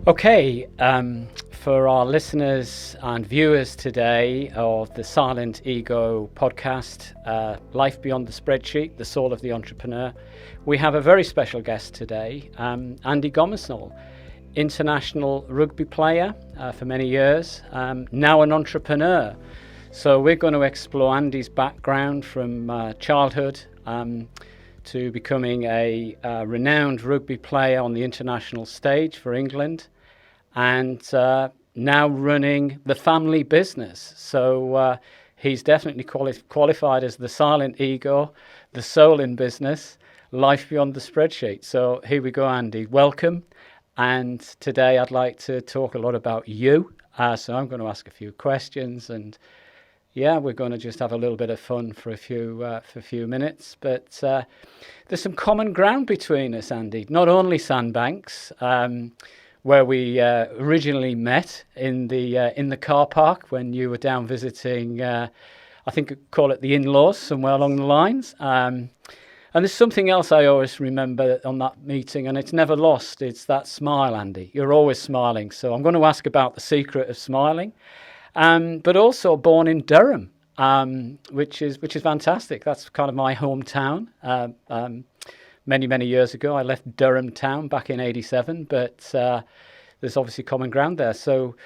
Okay, for our listeners and viewers today of the SilentEgo podcast, Life Beyond the Spreadsheet, the Soul of the Entrepreneur, we have a very special guest today, Andy Gomarsall, international rugby player for many years, now an entrepreneur. So we're going to explore Andy's background from childhood to becoming a renowned rugby player on the international stage for England, and now running the family business. So he's definitely qualified as the SilentEgo, the soul in business, life beyond the spreadsheet. So here we go, Andy. Welcome. And today I'd like to talk a lot about you. So I'm going to ask a few questions, and yeah, we're going to just have a little bit of fun for a few minutes. But there's some common ground between us, Andy. Not only Sandbanks, where we originally met in the car park when you were down visiting, I think I'd call it the in-laws, somewhere along the lines. And there's something else I always remember on that meeting, and it's never lost. It's that smile, Andy. You're always smiling. So I'm going to ask about the secret of smiling. But also born in Durham, which is fantastic. That's kind of my hometown. Many years ago, I left Durham town back in '87, but there's obviously common ground there. So,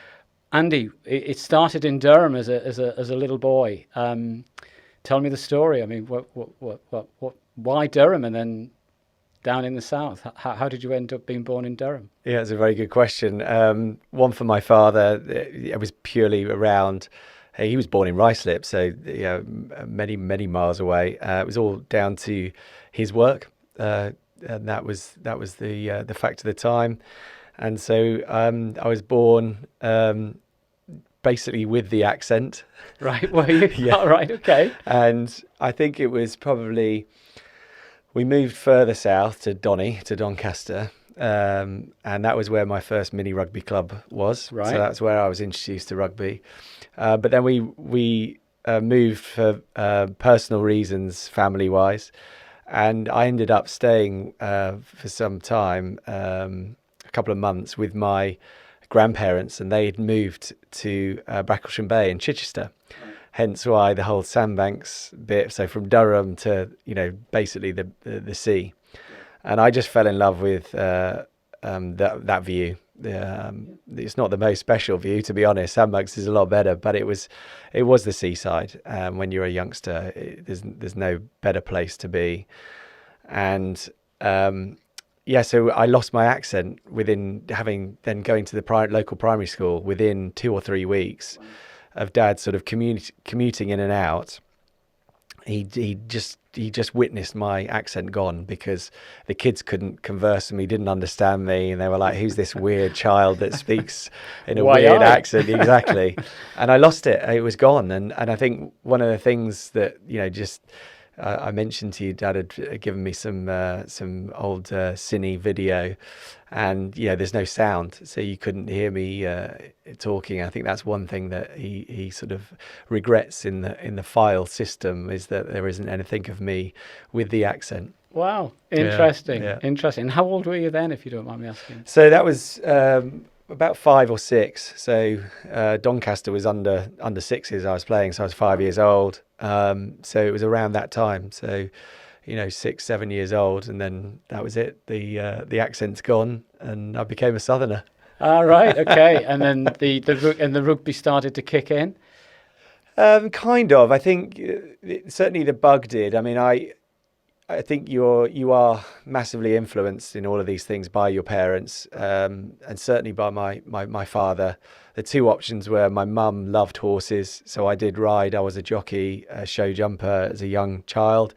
Andy, it started in Durham as a little boy. Tell me the story. I mean, why Durham, and then down in the south? How did you end up being born in Durham? Yeah, it's a very good question. One for my father. It was purely around. He was born in Ruislip, so many miles away. It was all down to his work. And that was the fact of the time, and so I was born basically with the accent. Right, were you? Yeah. All right, okay. And I think it was probably we moved further south to Doncaster, and that was where my first mini rugby club was. Right. So that's where I was introduced to rugby. But then we moved for personal reasons, family wise. And I ended up staying for some time, a couple of months, with my grandparents, and they had moved to Bracklesham Bay in Chichester. Right. Hence why the whole Sandbanks bit, so from Durham to basically the sea. Yeah. And I just fell in love with that view. It's not the most special view, to be honest. Sandbanks is a lot better, but it was the seaside. When you're a youngster, there's no better place to be. And so I lost my accent within then going to the local primary school within 2 or 3 weeks of Dad sort of commuting in and out. He just witnessed my accent gone, because the kids couldn't converse with me, didn't understand me, and they were like, "Who's this weird child that speaks in a weird accent?" Exactly. And I lost it. It was gone. And I think one of the things that I mentioned to you, Dad had given me some old cine video, and there's no sound, so you couldn't hear me talking. I think that's one thing that he sort of regrets in the file system, is that there isn't anything of me with the accent. Wow, interesting. Yeah. Interesting. How old were you then, if you don't mind me asking? So that was about 5 or 6. So Doncaster was under sixes I was playing, so I was 5 years old. So it was around that time. So 6, 7 years old, and then that was it. The accent's gone, and I became a southerner. All right, okay. And then the rugby started to kick in. Kind of. I think certainly the bug did. I mean, I think you are massively influenced in all of these things by your parents, and certainly by my father. The two options were, my mum loved horses, so I did ride. I was a jockey, a show jumper as a young child.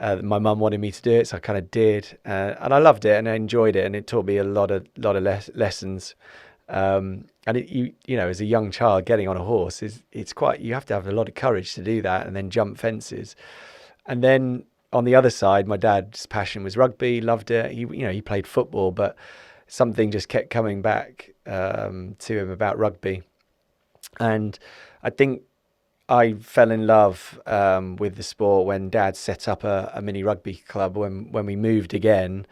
My mum wanted me to do it, so I kind of did, and I loved it and I enjoyed it, and it taught me a lot of lessons. And as a young child, getting on a horse it's quite, you have to have a lot of courage to do that, and then jump fences. And then on the other side, my dad's passion was rugby, loved it. He played football, but something just kept coming back to him about rugby. And I think I fell in love with the sport when Dad set up a mini rugby club when we moved again.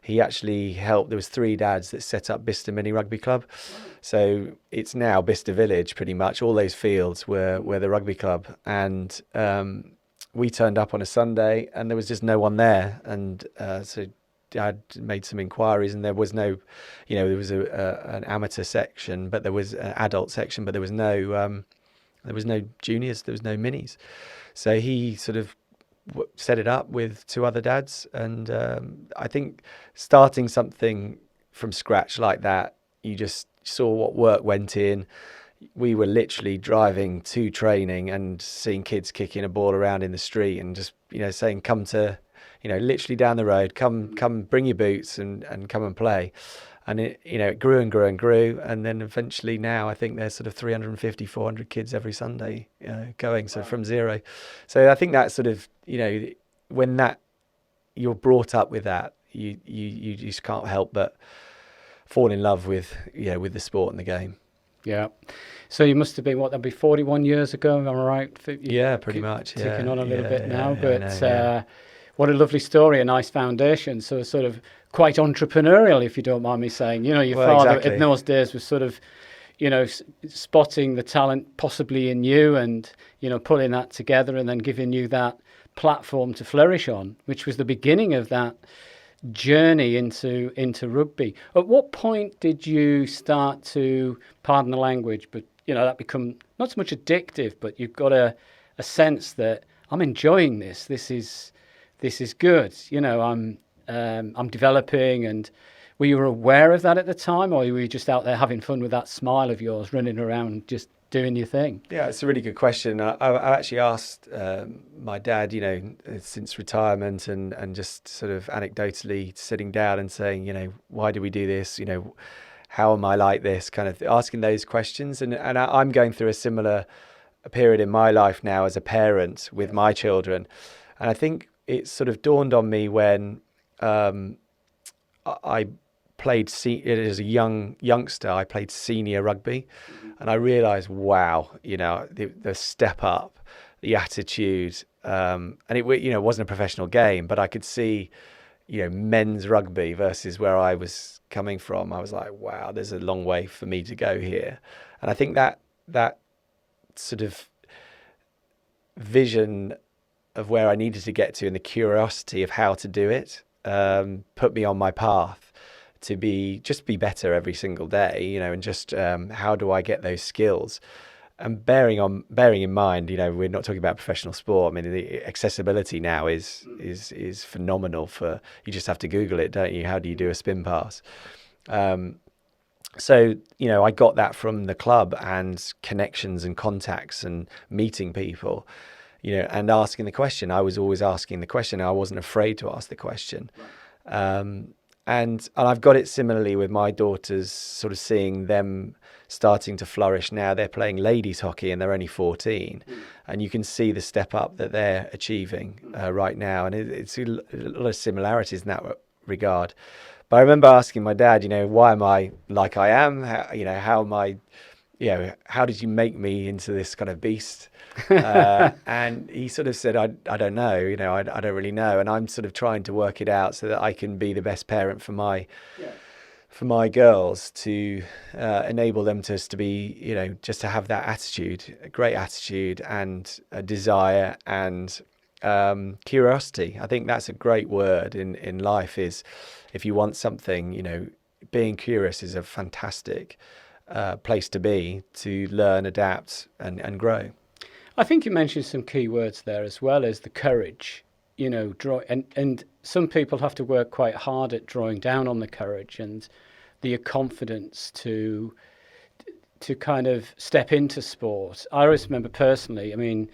he actually helped. There was 3 dads that set up Bicester Mini Rugby Club. So it's now Bicester Village, pretty much. All those fields were the rugby club. And we turned up on a Sunday and there was just no one there. And so Dad made some inquiries, and there was no, there was an amateur section, but there was an adult section, but there was no juniors, there was no minis. So he sort of set it up with 2 other dads. And I think starting something from scratch like that, you just saw what work went in. We were literally driving to training and seeing kids kicking a ball around in the street and just, saying, come to, literally down the road, come, bring your boots and come and play. And it grew and grew and grew. And then eventually now I think there's sort of 350, 400 kids every Sunday going. So from zero. So I think that sort of, when that you're brought up with that, you just can't help but fall in love with the sport and the game. Yeah. So you must have been, that'd be 41 years ago, am I right? Yeah, pretty much. Ticking on a little bit now, but what a lovely story, a nice foundation. So sort of quite entrepreneurial, if you don't mind me saying. Your father in those days was sort of, spotting the talent possibly in you and, pulling that together and then giving you that platform to flourish on, which was the beginning of that journey into rugby. At what point did you start to, pardon the language, but that become not so much addictive, but you've got a sense that I'm enjoying this. This is good. I'm developing. And were you aware of that at the time, or were you just out there having fun with that smile of yours, running around just doing your thing? Yeah, it's a really good question. I actually asked my dad, since retirement and just sort of anecdotally sitting down and saying, why do we do this? How am I like this? Kind of asking those questions. And I'm going through a similar period in my life now as a parent with my children. And I think it sort of dawned on me when I played as a youngster. I played senior rugby, and I realised, wow, the step up, the attitude, and it wasn't a professional game, but I could see, men's rugby versus where I was coming from. I was like, wow, there's a long way for me to go here, and I think that sort of vision of where I needed to get to and the curiosity of how to do it put me on my path to be better every single day, and just how do I get those skills? And bearing in mind, we're not talking about professional sport. I mean, the accessibility now is phenomenal. You just have to Google it, don't you? How do you do a spin pass? So, I got that from the club and connections and contacts and meeting people, and asking the question. I was always asking the question. I wasn't afraid to ask the question. And I've got it similarly with my daughters, sort of seeing them starting to flourish now. They're playing ladies hockey and they're only 14. And you can see the step up that they're achieving right now. And it's a lot of similarities in that regard. But I remember asking my dad, why am I like I am? How am I, how did you make me into this kind of beast? And he sort of said, I don't know, I don't really know. And I'm sort of trying to work it out so that I can be the best parent for my girls, to enable them to be, just to have that attitude, a great attitude and a desire and curiosity. I think that's a great word in life. Is if you want something, being curious is a fantastic place to be, to learn, adapt and grow. I think you mentioned some key words there, as well as the courage, and some people have to work quite hard at drawing down on the courage and the confidence to kind of step into sport. I always remember personally, I mean,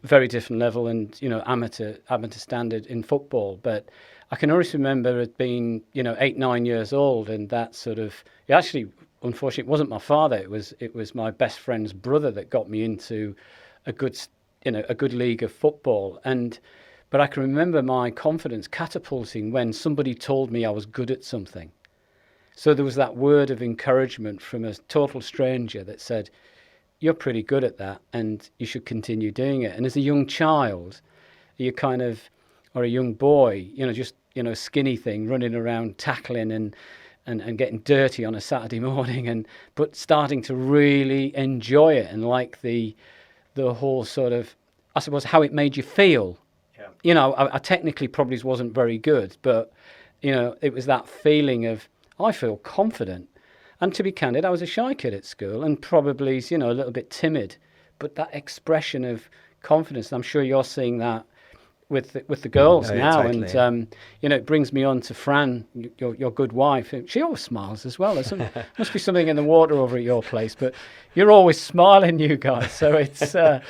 very different level and, amateur standard in football, but I can always remember it being, 8, 9 years old, and that sort of, actually, unfortunately, it wasn't my father, it was my best friend's brother that got me into a good league of football. But I can remember my confidence catapulting when somebody told me I was good at something. So there was that word of encouragement from a total stranger that said, you're pretty good at that and you should continue doing it. And as a young child, or a young boy, just skinny thing, running around tackling and getting dirty on a Saturday morning, but starting to really enjoy it and like the whole sort of, I suppose, how it made you feel. Yeah. I technically probably wasn't very good, but it was that feeling of, I feel confident. And to be candid, I was a shy kid at school and probably, a little bit timid, but that expression of confidence, I'm sure you're seeing that with the girls now. Totally. And it brings me on to Fran, your good wife. She always smiles as well. There must be something in the water over at your place, but you're always smiling, you guys. So it's the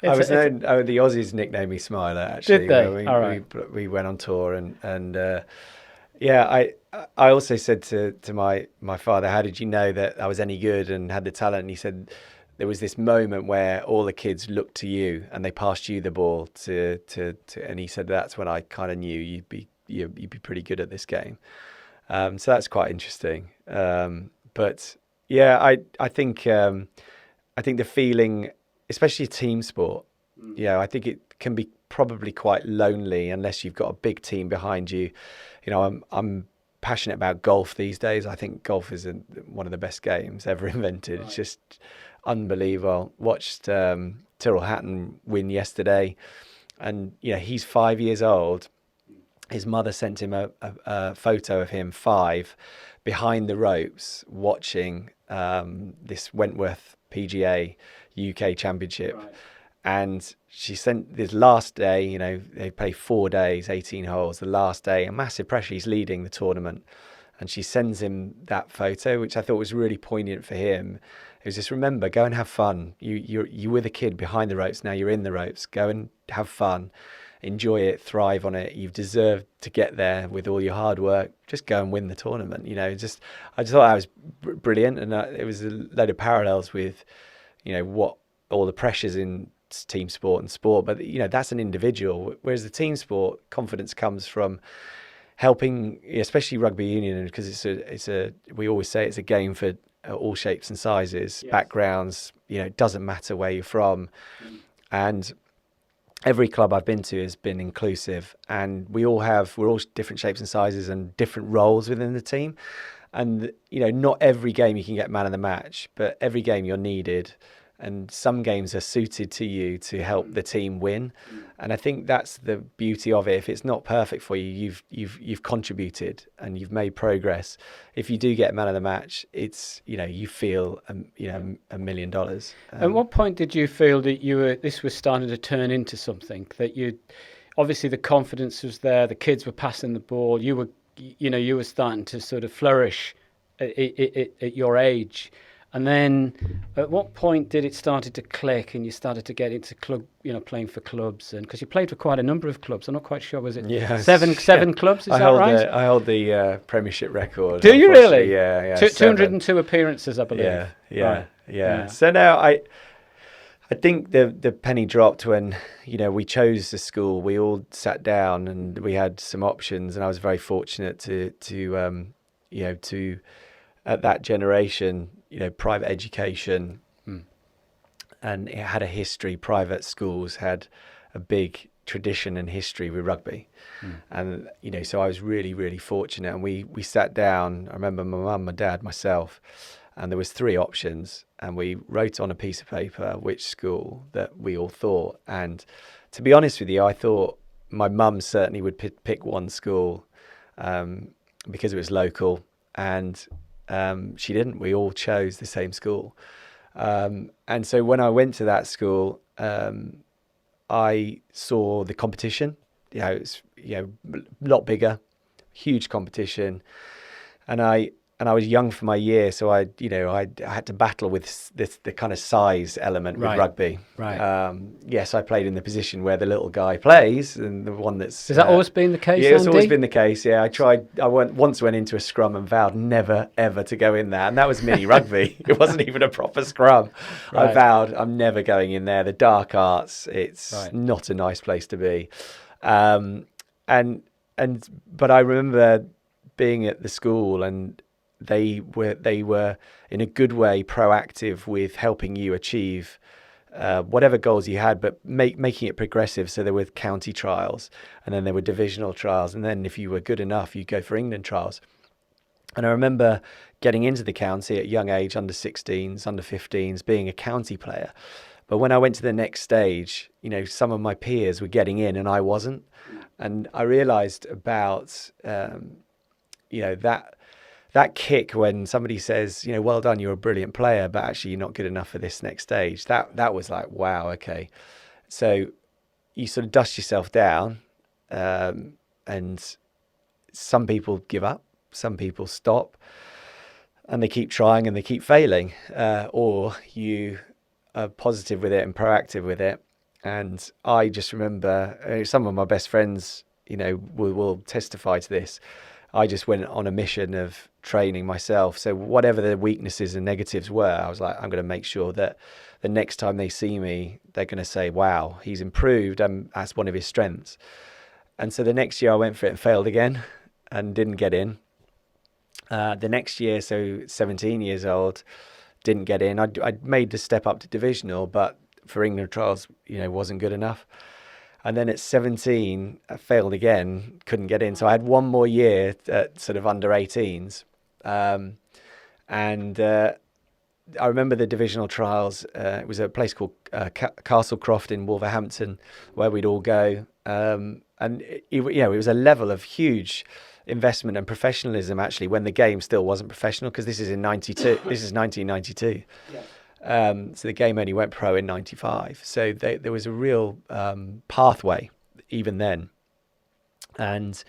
Aussies nicknamed me Smiler, actually. Did they? All right. We went on tour and I also said to my father, how did you know that I was any good and had the talent? And he said, there was this moment where all the kids looked to you and they passed you the ball and he said that's when I kind of knew you'd be pretty good at this game. So that's quite interesting. But yeah, I think the feeling, especially a team sport, I think it can be probably quite lonely unless you've got a big team behind you. I'm passionate about golf these days. I think golf is one of the best games ever invented. Right. It's just unbelievable. Watched Tyrrell Hatton win yesterday, and he's 5 years old. His mother sent him a photo of him 5 behind the ropes watching this Wentworth PGA UK Championship. Right. And she sent this last day, they play 4 days, 18 holes. The last day, a massive pressure. He's leading the tournament. And she sends him that photo, which I thought was really poignant for him. It was just, remember, go and have fun. You were the kid behind the ropes. Now you're in the ropes. Go and have fun. Enjoy it. Thrive on it. You've deserved to get there with all your hard work. Just go and win the tournament. I just thought that was brilliant. And it was a load of parallels with, what all the pressures in team sport and sport, but that's an individual, whereas the team sport confidence comes from helping, especially rugby union, because we always say it's a game for all shapes and sizes. Yes. Backgrounds, it doesn't matter where you're from. And every club I've been to has been inclusive, and we're all different shapes and sizes and different roles within the team. And not every game you can get man of the match, but every game you're needed. And some games are suited to you to help the team win, and I think that's the beauty of it. If it's not perfect for you, you've contributed and you've made progress. If you do get man of the match, it's you feel $1 million. At what point did you feel that this was starting to turn into something that obviously the confidence was there, the kids were passing the ball, you were starting to sort of flourish at your age? And then at what point did it started to click and you started to get into club, playing for clubs? And because you played for quite a number of clubs, I'm not quite sure, was it seven clubs? Is that right? I hold the Premiership record. Do you really? Yeah. 202 appearances, I believe. Yeah. So now I think the penny dropped when we chose the school. We all sat down and we had some options, and I was very fortunate to at that generation. Private education, and it had a history. Private schools had a big tradition and history with rugby, and so I was really, really fortunate. And we sat down. I remember my mum, my dad, myself, and there was 3 options, and we wrote on a piece of paper which school that we all thought. And to be honest with you, I thought my mum certainly would pick one school because it was local, and she didn't. We all chose the same school. And so when I went to that school, I saw the competition. It's a lot bigger, huge competition. And I was young for my year, so I had to battle with the kind of size element with rugby. Right. Yes, I played in the position where the little guy plays, and the one that's. Has that always been the case? Yeah, it's always been the case. Yeah, I once went into a scrum and vowed never ever to go in there, and that was mini rugby. It wasn't even a proper scrum. Right. I vowed I'm never going in there. The dark arts. It's not a nice place to be. But I remember being at the school, and they were in a good way proactive with helping you achieve whatever goals you had, but making it progressive. So there were county trials, and then there were divisional trials, and then if you were good enough, you'd go for England trials. And I remember getting into the county at a young age, under 16s, under 15s, being a county player. But when I went to the next stage, you know, some of my peers were getting in and I wasn't. And I realised about, you know, that kick when somebody says, you know, well done, you're a brilliant player, but actually you're not good enough for this next stage. That was like, wow, okay. So you sort of dust yourself down, and some people give up, some people stop, and they keep trying and they keep failing, or you are positive with it and proactive with it. And I just remember some of my best friends, you know, will testify to this. I just went on a mission of training myself. So whatever the weaknesses and negatives were, I was like, I'm going to make sure that the next time they see me, they're going to say, wow, he's improved, and that's one of his strengths. And so the next year I went for it and failed again and didn't get in. The next year, so 17 years old, didn't get in. I'd made the step up to divisional, but for England trials, you know, wasn't good enough. And then at 17, I failed again, couldn't get in. So I had one more year at sort of under 18s. I remember the divisional trials. It was a place called Castlecroft in Wolverhampton, where we'd all go. You know, it was a level of huge investment and professionalism, actually, when the game still wasn't professional, because this is in 92. This is 1992. Yeah. So the game only went pro in 95. So there was a real pathway even then. And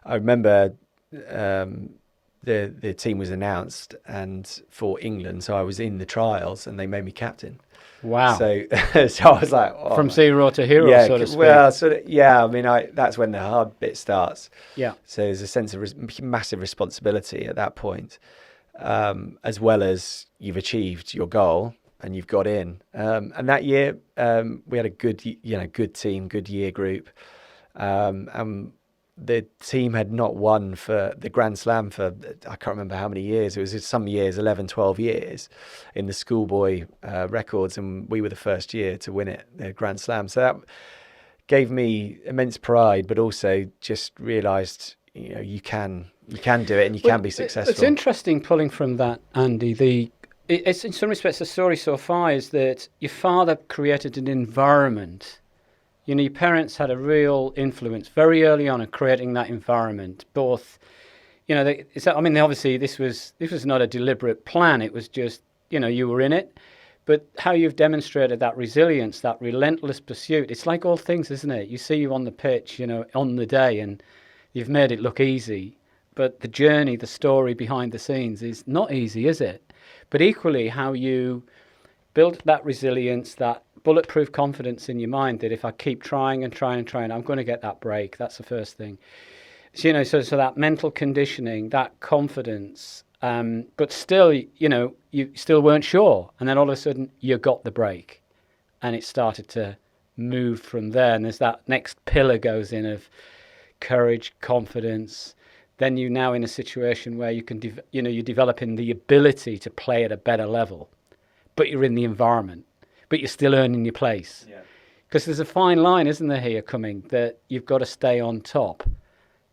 I remember the team was announced and for England. So I was in the trials and they made me captain. Wow. So I was like... Oh, from zero to hero, yeah, so to speak. Well, sort of, yeah, I mean, that's when the hard bit starts. Yeah. So there's a sense of massive responsibility at that point. As well as you've achieved your goal and you've got in. And that year, we had a good team, good year group. And the team had not won for the Grand Slam for, I can't remember how many years. It was some years, 11, 12 years in the schoolboy records. And we were the first year to win it, the Grand Slam. So that gave me immense pride, but also just realised, you know, you can do it and you can be successful. It's interesting pulling from that, Andy. It's in some respects the story so far is that your father created an environment. You know, your parents had a real influence very early on in creating that environment. Both, you know, obviously this was not a deliberate plan. It was just, you know, you were in it. But how you've demonstrated that resilience, that relentless pursuit, it's like all things, isn't it? You see you on the pitch, you know, on the day, and you've made it look easy. But the journey, the story behind the scenes is not easy, is it? But equally, how you build that resilience, that bulletproof confidence in your mind that if I keep trying and trying and trying, I'm going to get that break. That's the first thing. So, you know, so that mental conditioning, that confidence, but still, you know, you still weren't sure. And then all of a sudden you got the break and it started to move from there. And there's that next pillar goes in of courage, confidence. Then you're now in a situation where you can, you're developing the ability to play at a better level, but you're in the environment, but you're still earning your place. Yeah. Because there's a fine line, isn't there, here coming, that you've got to stay on top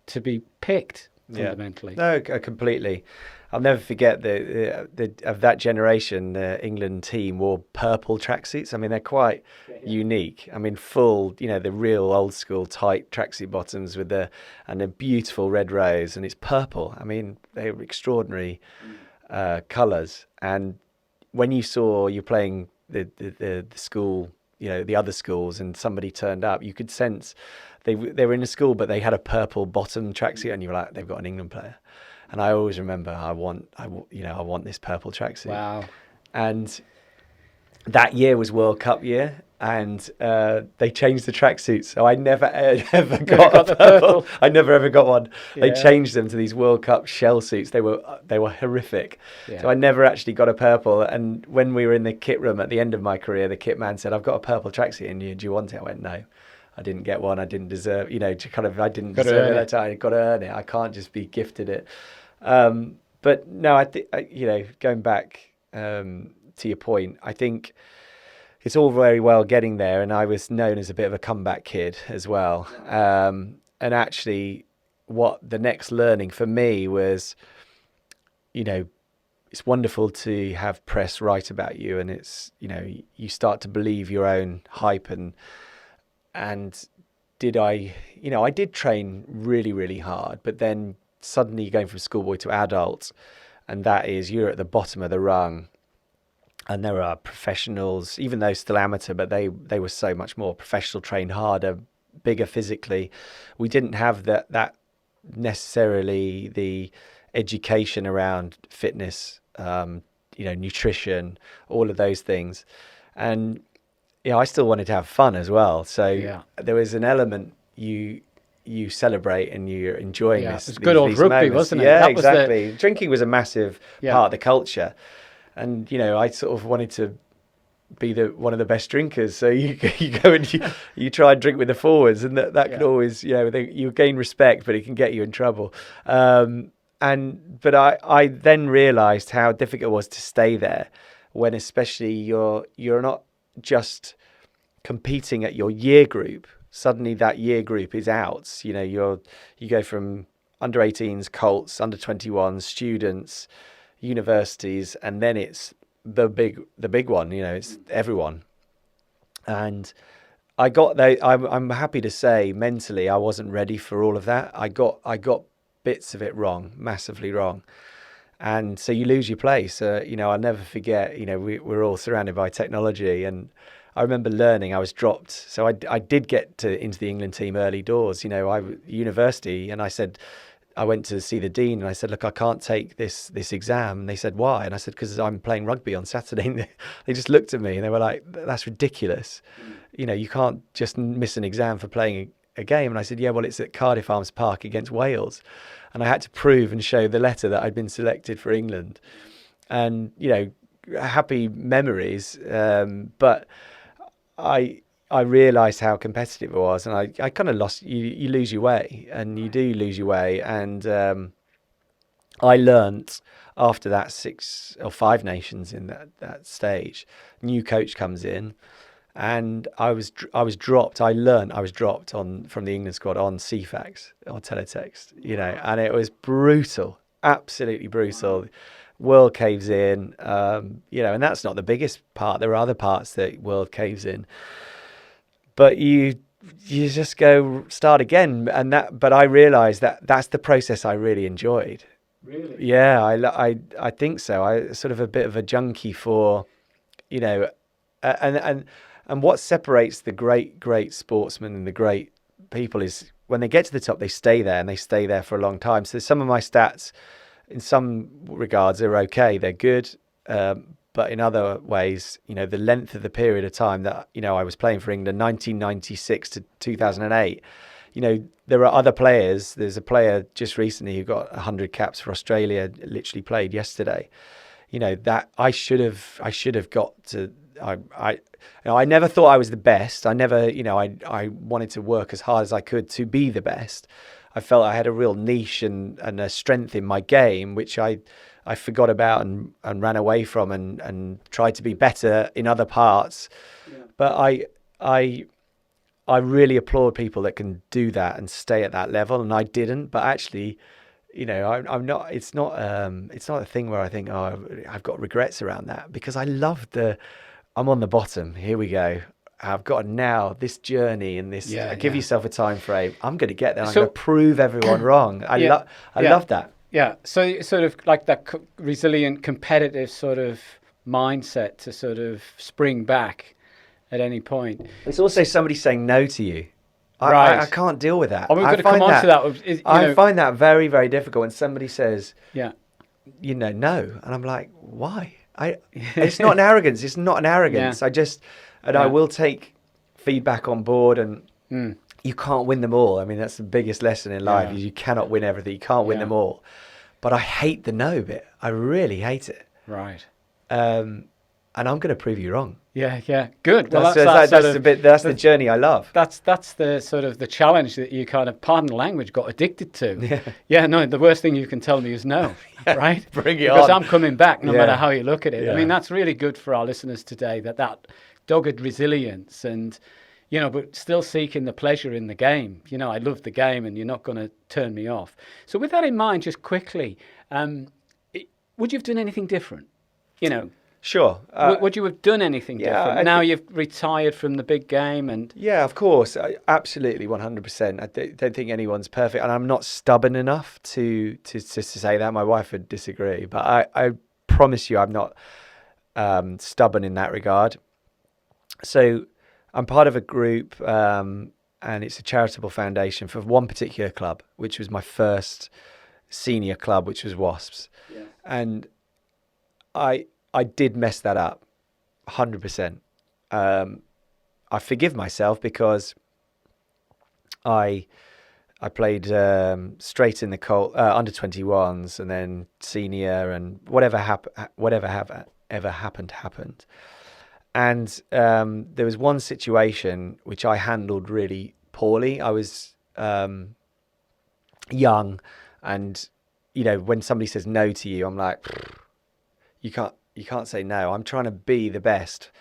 to be picked fundamentally. No, completely. I'll never forget of that generation, the England team wore purple tracksuits. I mean, they're quite unique. I mean, full, you know, the real old school tight tracksuit bottoms with the beautiful red rose, and it's purple. I mean, they were extraordinary colours. And when you're playing the school, you know, the other schools, and somebody turned up, you could sense they were in a school, but they had a purple bottom tracksuit, and you were like, they've got an England player. And I always remember, I want this purple tracksuit. Wow! And that year was World Cup year, and they changed the tracksuits, so I never ever got a purple. I never ever got one. Yeah. They changed them to these World Cup shell suits. They were horrific. Yeah. So I never actually got a purple. And when we were in the kit room at the end of my career, the kit man said, "I've got a purple tracksuit in you. Do you want it?" I went, "No." I didn't get one. I didn't deserve, I didn't deserve it at that time. I got to earn it. I can't just be gifted it. But no, I think, going back to your point, I think, it's all very well getting there, and I was known as a bit of a comeback kid as well. And actually, what the next learning for me was, it's wonderful to have press write about you, and it's, you start to believe your own hype. And I did train really, really hard, but then suddenly you're going from schoolboy to adult, and that is, you're at the bottom of the rung. And there are professionals, even though still amateur, but they were so much more professional, trained harder, bigger physically. We didn't have that necessarily the education around fitness, nutrition, all of those things. And I still wanted to have fun as well. So there was an element you celebrate and you're enjoying this. It's good old rugby, moments. Wasn't it? Yeah, That exactly. Drinking was a massive part of the culture. And, I sort of wanted to be one of the best drinkers. So you go and you try and drink with the forwards, and that could always, you gain respect, but it can get you in trouble. But I then realised how difficult it was to stay there when, especially, you're not just competing at your year group. Suddenly that year group is out. You go from under 18s, Colts, under 21s, students, universities, and then it's the big one. It's everyone. And I got there. I'm happy to say mentally I wasn't ready for all of that. I got bits of it wrong, massively wrong, and so you lose your place. I'll never forget. We're all surrounded by technology, and I remember learning. I was dropped, so I did get into the England team early doors. University, and I went to see the dean, and I said, look, I can't take this exam. And they said, why? And I said, because I'm playing rugby on Saturday. And they just looked at me and they were like, that's ridiculous. You can't just miss an exam for playing a game. And I said, yeah, well, it's at Cardiff Arms Park against Wales. And I had to prove and show the letter that I'd been selected for England. And, happy memories. But I realised how competitive it was, and I kind of lost. You lose your way, and you do lose your way. And I learnt after that 6 or 5 nations in that stage. New coach comes in, and I was dropped. I learnt I was dropped from the England squad on CFAX or teletext. And it was brutal, absolutely brutal. World caves in, and that's not the biggest part. There are other parts that world caves in. But you just go start again, but I realised that's the process I really enjoyed. Really? Yeah, I think so. I sort of a bit of a junkie for, and what separates the great sportsmen and the great people is when they get to the top, they stay there, and they stay there for a long time. So some of my stats, in some regards, are okay. They're good. But in other ways, the length of the period of time that, I was playing for England, 1996 to 2008, there are other players. There's a player just recently who got 100 caps for Australia, literally played yesterday. That I should have got to. I never thought I was the best. I never, I wanted to work as hard as I could to be the best. I felt I had a real niche and a strength in my game, which I forgot about and ran away from and tried to be better in other parts. Yeah. But I really applaud people that can do that and stay at that level, and I didn't. But actually, I'm not. It's not a thing where I think, I've got regrets around that, because I loved I'm on the bottom. Here we go. I've got now this journey and this. Give yourself a time frame. I'm going to get there. I'm going to prove everyone wrong. I love that. Yeah, so sort of like that resilient, competitive sort of mindset to sort of spring back at any point. It's also somebody saying no to you. I can't deal with that. We're going to come on to that. I find that very, very difficult when somebody says, no. And I'm like, why? It's not an arrogance. It's not an arrogance. Yeah. I will take feedback on board, and you can't win them all. I mean, that's the biggest lesson in life, is you cannot win everything. You can't win them all. But I hate the no bit. I really hate it. Right. And I'm going to prove you wrong. Yeah. Good. Well, that's the journey I love. That's the sort of the challenge that you kind of, pardon the language, got addicted to. Yeah. No, the worst thing you can tell me is no. Right. Bring it on. Because I'm coming back no matter how you look at it. I mean, that's really good for our listeners today. That dogged resilience and, but still seeking the pleasure in the game. I love the game and you're not going to turn me off. So with that in mind, just quickly, would you have done anything different? Sure. Would you have done anything different? Now you've retired from the big game and... Yeah, of course. Absolutely, 100%. I don't think anyone's perfect. And I'm not stubborn enough to say that. My wife would disagree. But I promise you I'm not stubborn in that regard. So I'm part of a group and it's a charitable foundation for one particular club, which was my first senior club, which was Wasps. Yeah. And I did mess that up, 100%. I forgive myself because I played straight in the under 21s and then senior, and whatever ever happened. And there was one situation which I handled really poorly. I was young, and when somebody says no to you, I'm like, you can't say no. I'm trying to be the best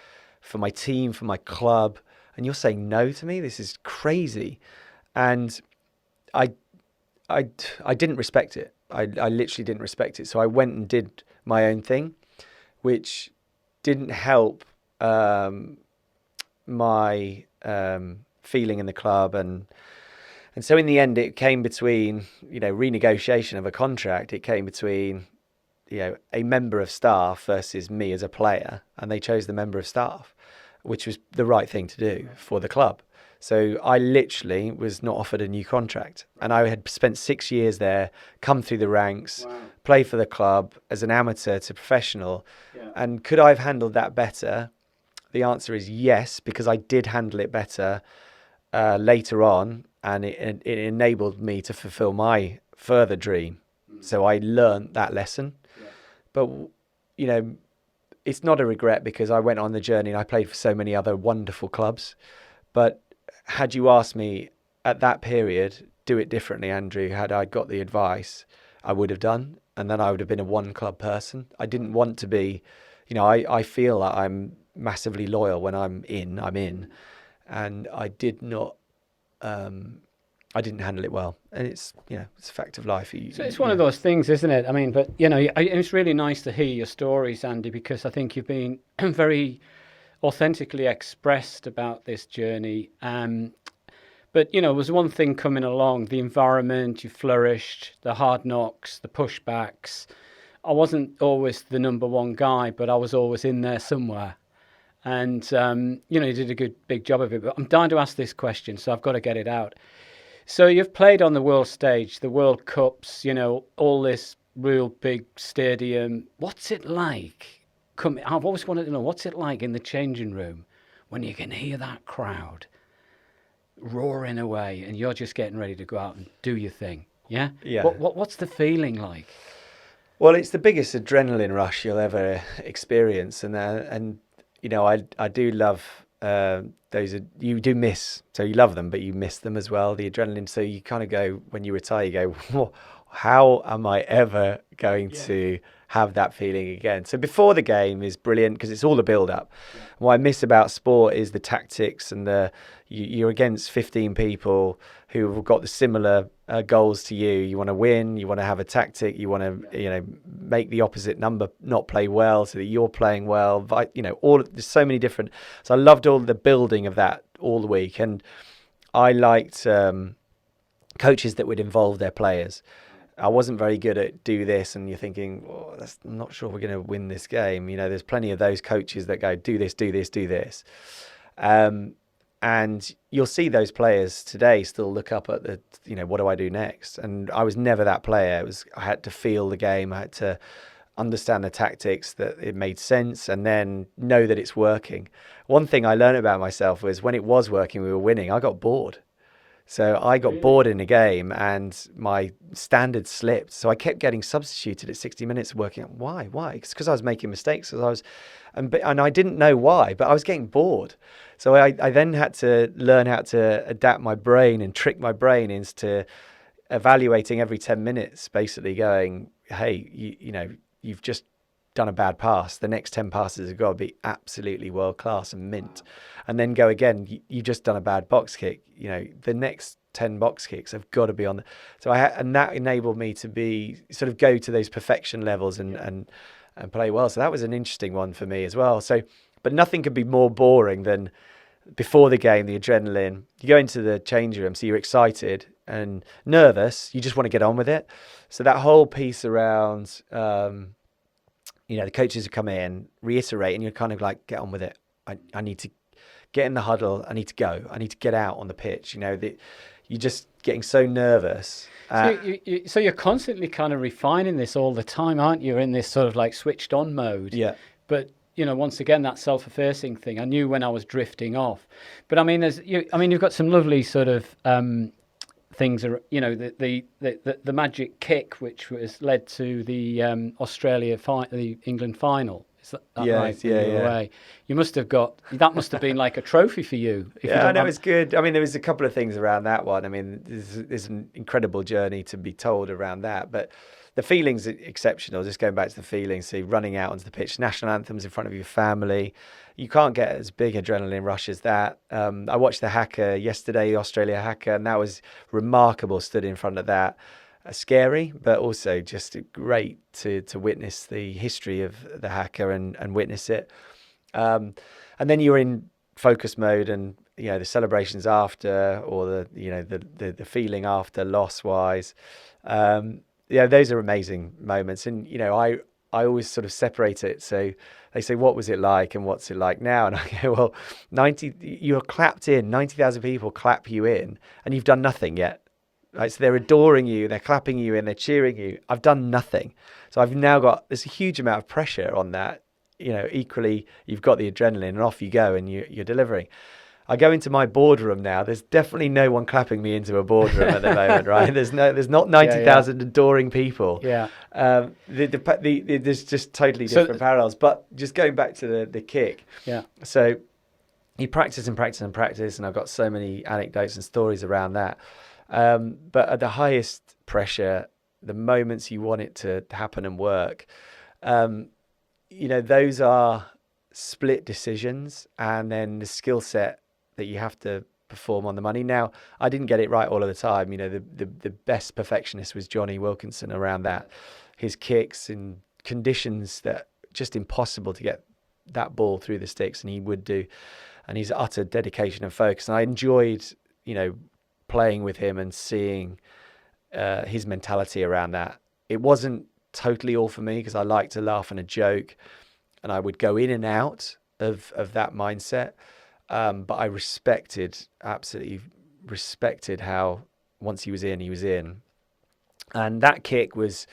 for my team, for my club, and you're saying no to me? This is crazy. And I didn't respect it. I literally didn't respect it. So I went and did my own thing, which didn't help my feeling in the club. And so in the end, it came between, renegotiation of a contract. It came between, a member of staff versus me as a player, and they chose the member of staff, which was the right thing to do for the club. So I literally was not offered a new contract, and I had spent 6 years there, come through the ranks, play for the club as an amateur to professional. Yeah. And could I have handled that better? The answer is yes, because I did handle it better later on, and it enabled me to fulfill my further dream. So I learned that lesson. But, it's not a regret, because I went on the journey and I played for so many other wonderful clubs. But had you asked me at that period, do it differently, Andrew, had I got the advice, I would have done. And then I would have been a one club person. I didn't want to be, I feel that I'm massively loyal. When I'm in. And I did not... I didn't handle it well, and it's it's a fact of life. So it's one of those things, isn't it? I mean, but it's really nice to hear your stories, Andy, because I think you've been very authentically expressed about this journey. But there was one thing coming along: the environment. You flourished, the hard knocks, the pushbacks. I wasn't always the number one guy, but I was always in there somewhere. And you did a good big job of it. But I'm dying to ask this question, so I've got to get it out. So you've played on the world stage, the World Cups, all this real big stadium. What's it like? I've always wanted to know, what's it like in the changing room when you can hear that crowd roaring away and you're just getting ready to go out and do your thing? Yeah? Yeah. What's the feeling like? Well, it's the biggest adrenaline rush you'll ever experience. And I do love... those you do miss, so you love them, but you miss them as well, the adrenaline. So you kind of go, when you retire, you go, whoa, how am I ever going to have that feeling again? So before the game is brilliant, because it's all the build up. Yeah. What I miss about sport is the tactics, and you're against 15 people who have got the similar goals to you. You want to win, you want to have a tactic, you want to make the opposite number not play well so that you're playing well. There's so many different. So I loved all the building of that all the week, and I liked coaches that would involve their players. I wasn't very good at do this, and you're thinking, I'm not sure we're going to win this game. There's plenty of those coaches that go, do this, do this, do this. And you'll see those players today still look up at what do I do next? And I was never that player. I had to feel the game. I had to understand the tactics, that it made sense, and then know that it's working. One thing I learned about myself was when it was working, we were winning, I got bored. So I got bored in a game and my standards slipped. So I kept getting substituted at 60 minutes working out why? It's because I was making mistakes. And I didn't know why, but I was getting bored. So I then had to learn how to adapt my brain and trick my brain into evaluating every 10 minutes, basically going, hey, you've just done a bad pass, the next 10 passes have got to be absolutely world class and mint. And then go again, you've just done a bad box kick. You know, the next 10 box kicks have got to be on. So and that enabled me to be sort of go to those perfection levels and play well. So that was an interesting one for me as well. So, but nothing could be more boring than before the game, the adrenaline. You go into the change room, so you're excited and nervous. You just want to get on with it. So that whole piece around, you know, the coaches who come in, reiterate, and you're kind of like, get on with it. I need to get in the huddle. I need to go. I need to get out on the pitch. You know, you're just getting so nervous. So you're constantly kind of refining this all the time, aren't you? In this sort of like switched on mode. Yeah. But you know, once again, that self-effacing thing. I knew when I was drifting off. But I mean, you've got some lovely sort of things. You know, the magic kick, which was led to the the England final. Is that right? Yeah. You must have got that. Must have been like a trophy for you. Yeah, I know, it was good. I mean, there was a couple of things around that one. I mean, there's an incredible journey to be told around that, but the feelings are exceptional. Just going back to the feelings, so running out onto the pitch, national anthems in front of your family. You can't get as big adrenaline rush as that. I watched the haka yesterday, the Australia haka, and that was remarkable. Stood in front of that. Scary, but also just great to witness the history of the haka and witness it. And then you're in focus mode, and you know the celebrations after, or the feeling after loss wise. Yeah, those are amazing moments. And, you know, I always sort of separate it. So they say, what was it like and what's it like now? And I go, well, you're clapped in, 90,000 people clap you in, and you've done nothing yet. Right? So they're adoring you, they're clapping you in, they're cheering you. I've done nothing. So I've now got, there's a huge amount of pressure on that. You know, equally, you've got the adrenaline and off you go and you're delivering. I go into my boardroom now. There's definitely no one clapping me into a boardroom at the moment, right? There's not 90,000 adoring people. Yeah. There's just totally different parallels. But just going back to the kick. Yeah. So you practice and practice and practice, and I've got so many anecdotes and stories around that. But at the highest pressure, the moments you want it to happen and work, you know, those are split decisions, and then the skill set that you have to perform on the money. Now, I didn't get it right all of the time. You know, the best perfectionist was Johnny Wilkinson around that. His kicks in conditions that just impossible to get that ball through the sticks, and he would do. And his utter dedication and focus. And I enjoyed, you know, playing with him and seeing his mentality around that. It wasn't totally all for me, because I like to laugh and a joke, and I would go in and out of that mindset. But I absolutely respected how once he was in. And that kick was,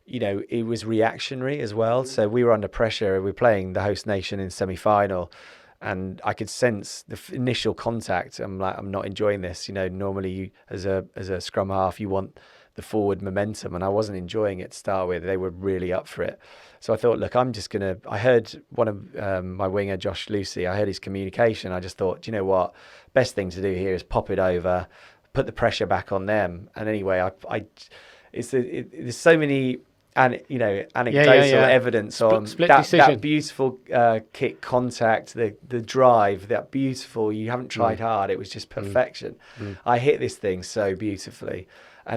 you know, it was reactionary as well. So we were under pressure. We were playing the host nation in semi-final, and I could sense the initial contact. I'm like, I'm not enjoying this. You know, normally you, as a scrum half, you want the forward momentum, and I wasn't enjoying it to start with. They were really up for it. So I thought, look, I heard one of my winger, Josh Lucy, I heard his communication. I just thought, do you know what? Best thing to do here is pop it over, put the pressure back on them. And anyway, there's so many, anecdotal evidence on that beautiful kick contact, the drive, that beautiful, you haven't tried hard. It was just perfection. I hit this thing so beautifully. I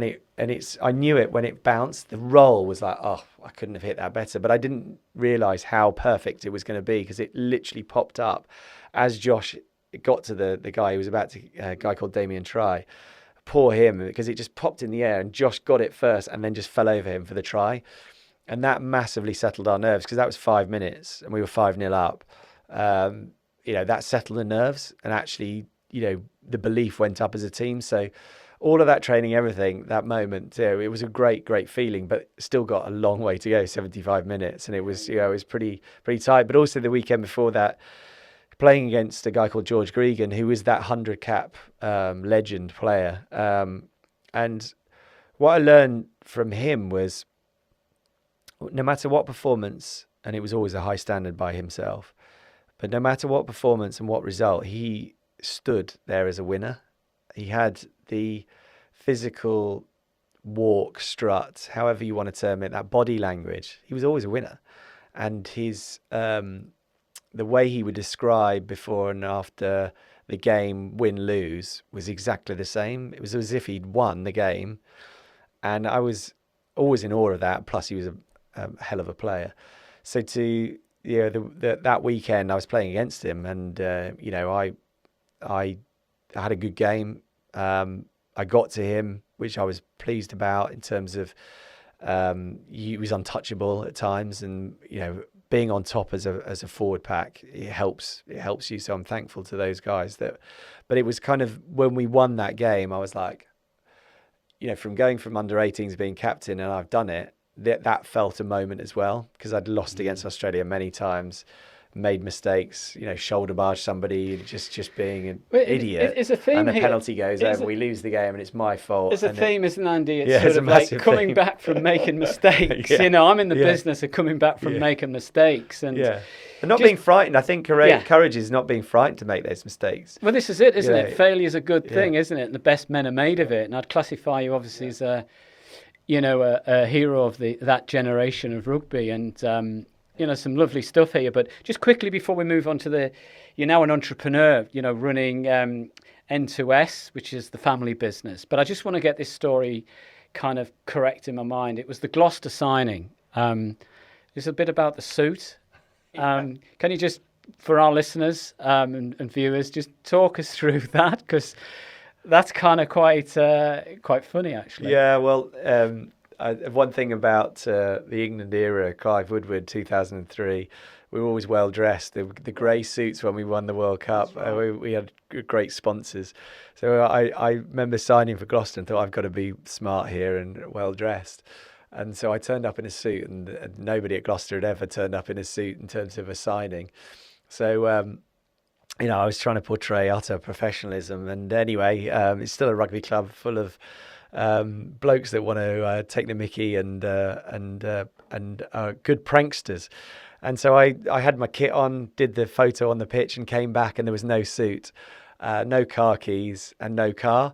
knew it when it bounced. The roll was like, oh, I couldn't have hit that better. But I didn't realise how perfect it was going to be, because it literally popped up as Josh got to the guy who was about to, a guy called Damien Try. Poor him, because it just popped in the air and Josh got it first and then just fell over him for the try. And that massively settled our nerves, because that was 5 minutes and we were 5-0 up. You know, that settled the nerves, and actually, you know, the belief went up as a team. So all of that training, everything, that moment, it was a great, great feeling, but still got a long way to go, 75 minutes. And it was, you know, it was pretty tight. But also the weekend before that, playing against a guy called George Gregan, who was that 100-cap legend player. And what I learned from him was, no matter what performance, and it was always a high standard by himself, but no matter what performance and what result, he stood there as a winner. He had the physical walk, strut, however you want to term it, that body language. He was always a winner. and his the way he would describe before and after the game, win lose, was exactly the same. It was as if he'd won the game, and I was always in awe of that. Plus, he was a hell of a player. So that weekend I was playing against him, and I had a good game. I got to him, which I was pleased about in terms of he was untouchable at times, and being on top as a forward pack, it helps you. So I'm thankful to those guys but it was kind of when we won that game, I was like, from going from under 18s being captain, and I've done it. That felt a moment as well, because I'd lost against Australia many times, made mistakes, shoulder barge somebody, just being an idiot. It's a theme and the here. penalty goes over, we lose the game, and it's my fault. It's a theme, isn't it, Andy? It's Yeah, sort it's a of like massive coming theme. back from making mistakes. Yeah. I'm in the Yeah. business of coming back from Yeah. making mistakes. And not being frightened. I think courage is not being frightened to make those mistakes. Well, this is it, isn't it? Yeah. Failure's a good thing, isn't it? And the best men are made of it. And I'd classify you obviously as a hero of that generation of rugby. And some lovely stuff here. But just quickly before we move on to you're now an entrepreneur, running N2S, which is the family business. But I just want to get this story kind of correct in my mind. It was the Gloucester signing. It's a bit about the suit. Can you just, for our listeners and viewers, just talk us through that? Because that's kind of quite funny, actually. Yeah, well, one thing about the England era, Clive Woodward, 2003, we were always well dressed. The grey suits when we won the World Cup, we had great sponsors. So I remember signing for Gloucester and thought, I've got to be smart here and well dressed. And so I turned up in a suit, and nobody at Gloucester had ever turned up in a suit in terms of a signing. So, I was trying to portray utter professionalism. And anyway, it's still a rugby club full of blokes that want to take the mickey and good pranksters. And so I had my kit on, did the photo on the pitch, and came back, and there was no suit, no car keys, and no car.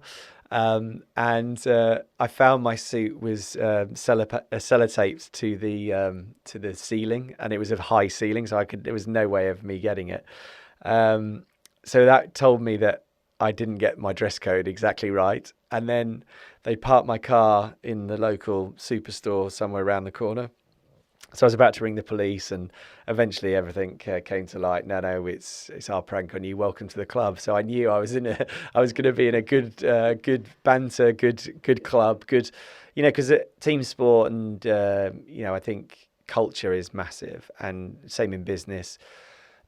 I found my suit was sellotaped to the ceiling, and it was a high ceiling, so there was no way of me getting it. So that told me that I didn't get my dress code exactly right. And then they parked my car in the local superstore somewhere around the corner. So I was about to ring the police, and eventually everything came to light. No, it's our prank on you. Welcome to the club. So I knew I was going to be in a good banter, good club, good, because team sport and I think culture is massive, and same in business.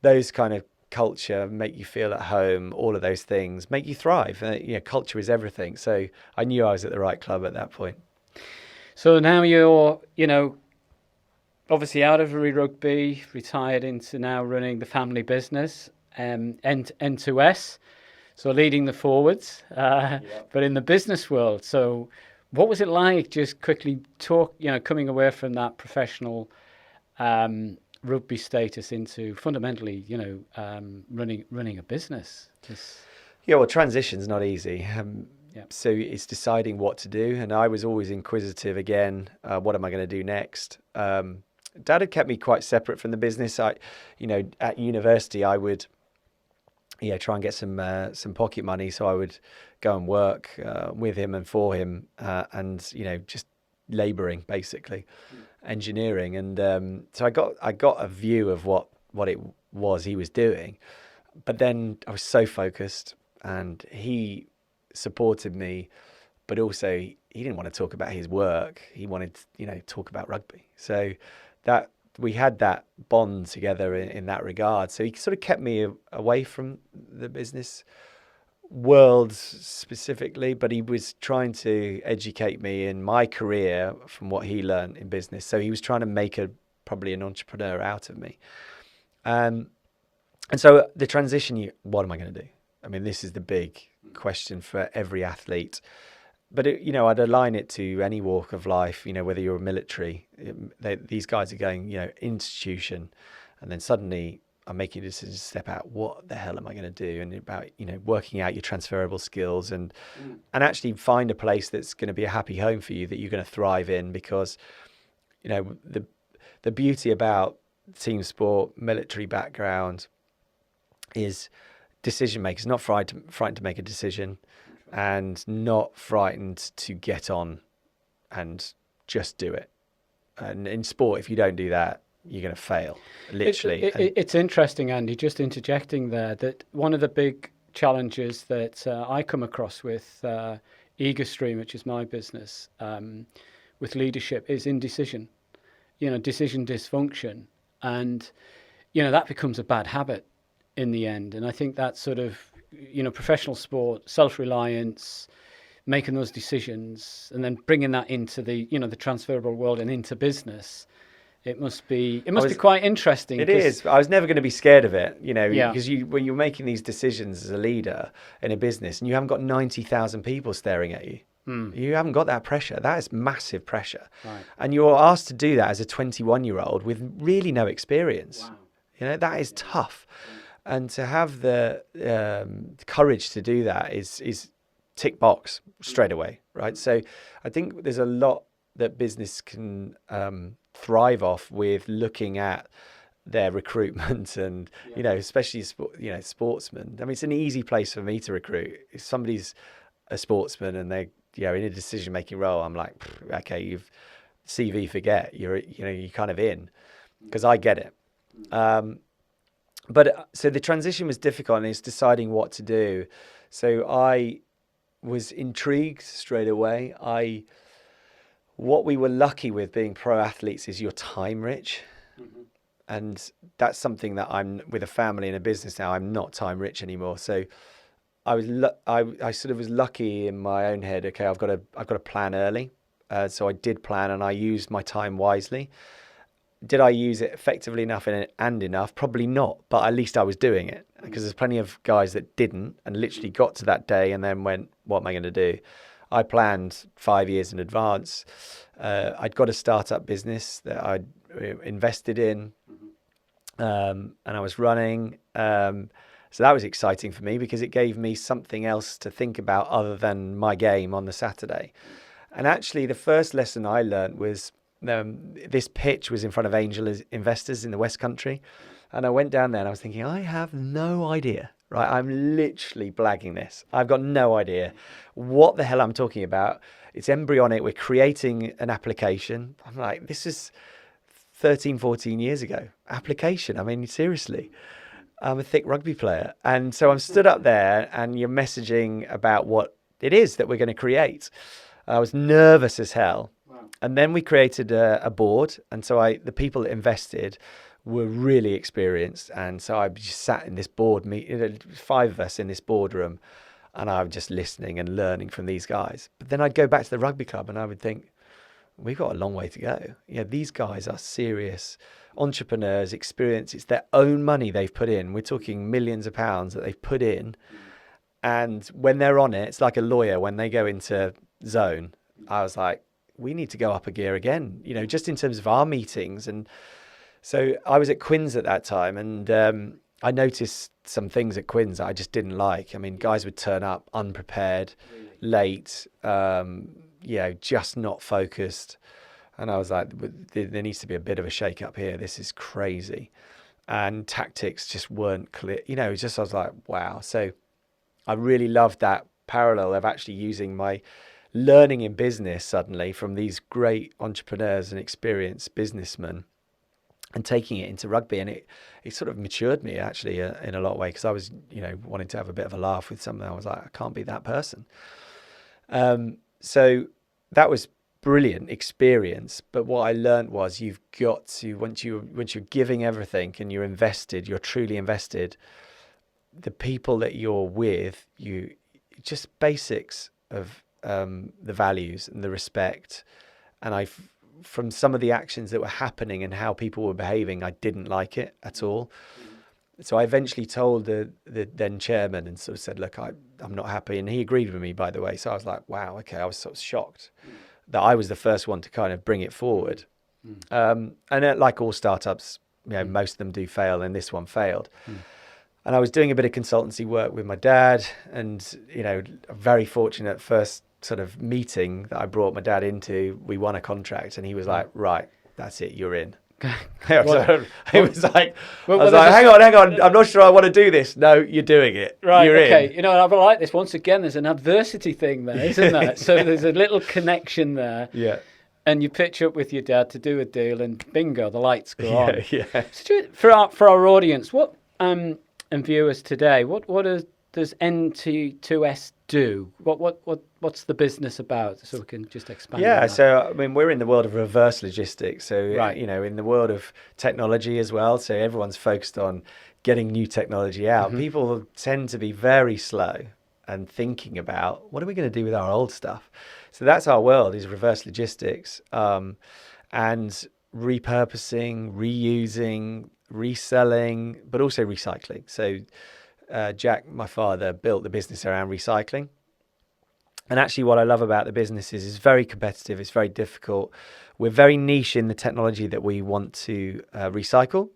Those kind of culture make you feel at home. All of those things make you thrive. Culture is everything. So I knew I was at the right club at that point. So now you're, obviously out of rugby, retired into now running the family business, N2S, so leading the forwards, but in the business world. So what was it like, just quickly talk, coming away from that professional rugby status into fundamentally, running a business? Well, transition's not easy. So it's deciding what to do. And I was always inquisitive again. What am I going to do next? Dad had kept me quite separate from the business. At university, I would, try and get some pocket money. So I would go and work with him and for him, and just labouring basically, engineering. And so I got a view of what it was he was doing. But then I was so focused, and he supported me, but also he didn't want to talk about his work. He wanted to talk about rugby. So that we had that bond together in that regard. So he sort of kept me away from the business world specifically, but he was trying to educate me in my career from what he learned in business. So he was trying to make probably an entrepreneur out of me. And so the transition, what am I going to do? I mean, this is the big question for every athlete. But, I'd align it to any walk of life, whether you're military. These guys are going, institution, and then suddenly I'm making a decision to step out. What the hell am I going to do? And about, working out your transferable skills and actually find a place that's going to be a happy home for you, that you're going to thrive in. Because, the beauty about team sport, military background, is decision makers, not frightened to make a decision, and not frightened to get on and just do it. And in sport, if you don't do that, you're going to fail, literally. It's interesting, Andy, just interjecting there, that one of the big challenges that I come across with EgoStream, which is my business, with leadership, is indecision, decision dysfunction. And, that becomes a bad habit in the end. And I think that sort of, professional sport, self-reliance, making those decisions, and then bringing that into the, the transferable world and into business, it must be quite interesting. It is. I was never going to be scared of it, because when you're making these decisions as a leader in a business and you haven't got 90,000 people staring at you, you haven't got that pressure. That is massive pressure. Right. And you're asked to do that as a 21-year-old with really no experience. Wow. That is tough. Yeah. And to have the courage to do that is tick box straight away, right? So I think there's a lot that business can thrive off with looking at their recruitment and, especially, sportsmen. I mean, it's an easy place for me to recruit. If somebody's a sportsman and they're, in a decision-making role, I'm like, okay, you've CV, forget, you're kind of in, because I get it. But so the transition was difficult, and it's deciding what to do. So I was intrigued straight away. What we were lucky with being pro athletes is you're time rich. Mm-hmm. And that's something that I'm, with a family and a business now, I'm not time rich anymore. So I sort of was lucky in my own head. Okay, I've got to plan early. So I did plan, and I used my time wisely. Did I use it effectively enough and enough? Probably not, but at least I was doing it, because there's plenty of guys that didn't and literally got to that day and then went, what am I going to do? I planned 5 years in advance. I'd got a startup business that I'd invested in, and I was running. So that was exciting for me, because it gave me something else to think about other than my game on the Saturday. And actually, the first lesson I learned was, this pitch was in front of angel investors in the West Country. And I went down there and I was thinking, I have no idea, right? I'm literally blagging this. I've got no idea what the hell I'm talking about. It's embryonic. We're creating an application. I'm like, this is 13, 14 years ago. Application. I mean, seriously, I'm a thick rugby player. And so I'm stood up there and you're messaging about what it is that we're going to create. I was nervous as hell. And then we created a board. And so the people that invested were really experienced. And so I just sat in this board meeting, 5 of us in this boardroom, and I was just listening and learning from these guys. But then I'd go back to the rugby club and I would think, we've got a long way to go. These guys are serious entrepreneurs, experienced. It's their own money they've put in. We're talking millions of pounds that they've put in. And when they're on it, it's like a lawyer when they go into zone. I was like, we need to go up a gear again, just in terms of our meetings. And so I was at Quinn's at that time, and I noticed some things at Quinn's that I just didn't like. I mean, guys would turn up unprepared, late, just not focused. And I was like, there needs to be a bit of a shake up here. This is crazy. And tactics just weren't clear. I was like, wow. So I really loved that parallel of actually using my learning in business suddenly from these great entrepreneurs and experienced businessmen and taking it into rugby. And it sort of matured me actually in a lot of ways, because I was, wanting to have a bit of a laugh with something. I was like, I can't be that person. So that was brilliant experience. But what I learned was you've got to, once you're giving everything and you're invested, you're truly invested, the people that you're with, just basics of the values and the respect. And from some of the actions that were happening and how people were behaving, I didn't like it at all. So I eventually told the then chairman and sort of said, look, I'm not happy. And he agreed with me, by the way. So I was like, wow, okay. I was sort of shocked that I was the first one to kind of bring it forward. And like all startups, most of them do fail, and this one failed. And I was doing a bit of consultancy work with my dad, and, a very fortunate first sort of meeting that I brought my dad into, we won a contract, and he was like, right, that's it, you're in. It was like, Well, I was like, hang on, I'm not sure I want to do this. No, you're doing it. Right, You're okay. in. You know, and I like this. Once again, there's an adversity thing there, isn't there? So there's a little connection there. Yeah. And you pitch up with your dad to do a deal, and bingo, the lights go on. Yeah. So for our audience, what and viewers today, what does NT2S do? What's the business about? So we can just expand. Yeah, on that. so I mean, we're in the world of reverse logistics. So Right. you know, in the world of technology as well. So everyone's focused on getting new technology out. People tend to be very slow and thinking about what are we going to do with our old stuff. So that's our world, is reverse logistics, and repurposing, reusing, reselling, but also recycling. So Jack, my father, built the business around recycling. And actually what I love about the business is it's very competitive, it's very difficult. We're very niche in the technology that we want to recycle.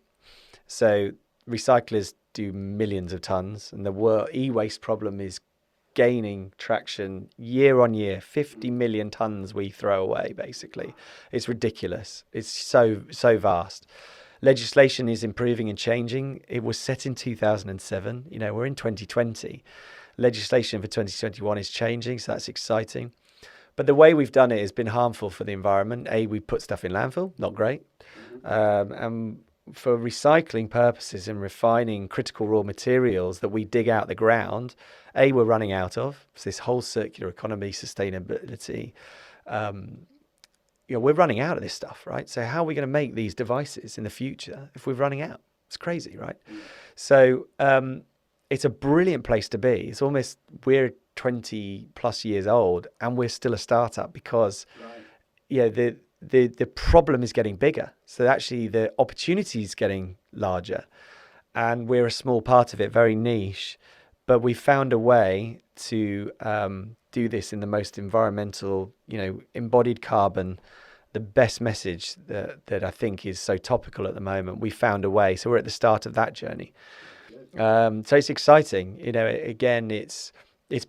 So recyclers do millions of tons, and the e-waste problem is gaining traction year on year. 50 million tons we throw away, basically. It's ridiculous. It's so vast. Legislation is improving and changing. It was set in 2007. You know, we're in 2020. Legislation for 2021 is changing, so that's exciting. But the way we've done it has been harmful for the environment. We put stuff in landfill, not great. And for recycling purposes and refining critical raw materials that we dig out the ground, we're running out of. So this whole circular economy, sustainability, we're running out of this stuff, right? So how are we going to make these devices in the future if we're running out? It's crazy, right? So it's a brilliant place to be. It's almost, we're 20 plus years old and we're still a startup because the problem is getting bigger. So actually the opportunity is getting larger and we're a small part of it, very niche, but we found a way to do this in the most environmental, embodied carbon, the best message that I think is so topical at the moment. We found a way. So we're at the start of that journey. So it's exciting. Again, it's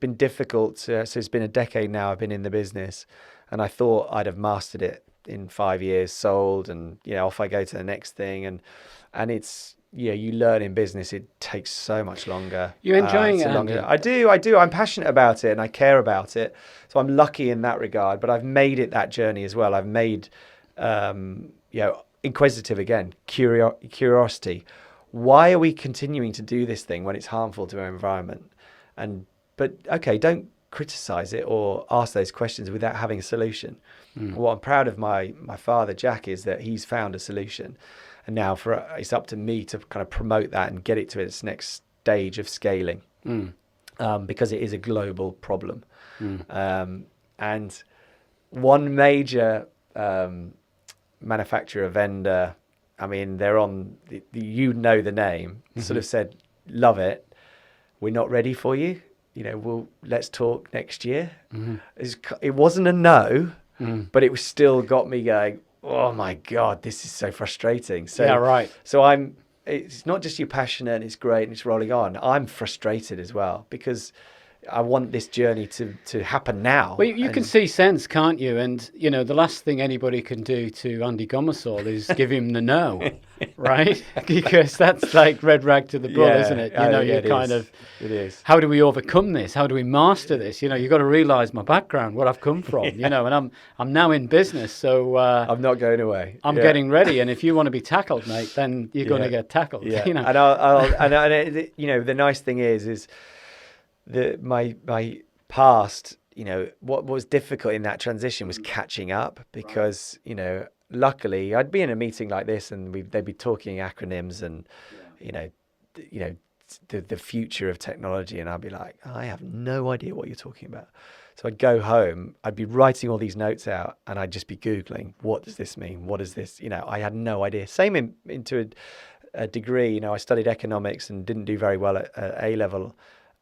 been difficult. So it's been a decade now I've been in the business and I thought I'd have mastered it in 5 years, sold, and off I go to the next thing. And it's, you learn in business, it takes so much longer. You're enjoying it, Andy? I do. I'm passionate about it and I care about it. So I'm lucky in that regard, but I've made it that journey as well. I've made, inquisitive again, curiosity. Why are we continuing to do this thing when it's harmful to our environment? But okay, don't criticize it or ask those questions without having a solution. What I'm proud of my father, Jack, is that he's found a solution. And now it's up to me to kind of promote that and get it to its next stage of scaling, because it is a global problem. And one major manufacturer, vendor, I mean, they're on, the name, sort of said, love it. We're not ready for you. Let's talk next year. It wasn't a no, but it was still got me going, oh my God, this is so frustrating. So, yeah, right. So it's not just you're passionate and it's great and it's rolling on. I'm frustrated as well because I want this journey to happen now. Well, you can see sense, can't you? And, the last thing anybody can do to Andy Gomarsall is give him the no, right? Because that's like red rag to the bull, isn't it? It is. How do we overcome this? How do we master this? You've got to realise my background, what I've come from, and I'm now in business. So I'm not going away. I'm getting ready. And if you want to be tackled, mate, then you're going to get tackled. Yeah. And the nice thing is my past, what was difficult in that transition was catching up because, luckily I'd be in a meeting like this and they'd be talking acronyms and, the future of technology. And I'd be like, I have no idea what you're talking about. So I'd go home, I'd be writing all these notes out and I'd just be Googling, what does this mean? What is this? I had no idea. Same into a degree, I studied economics and didn't do very well at A level.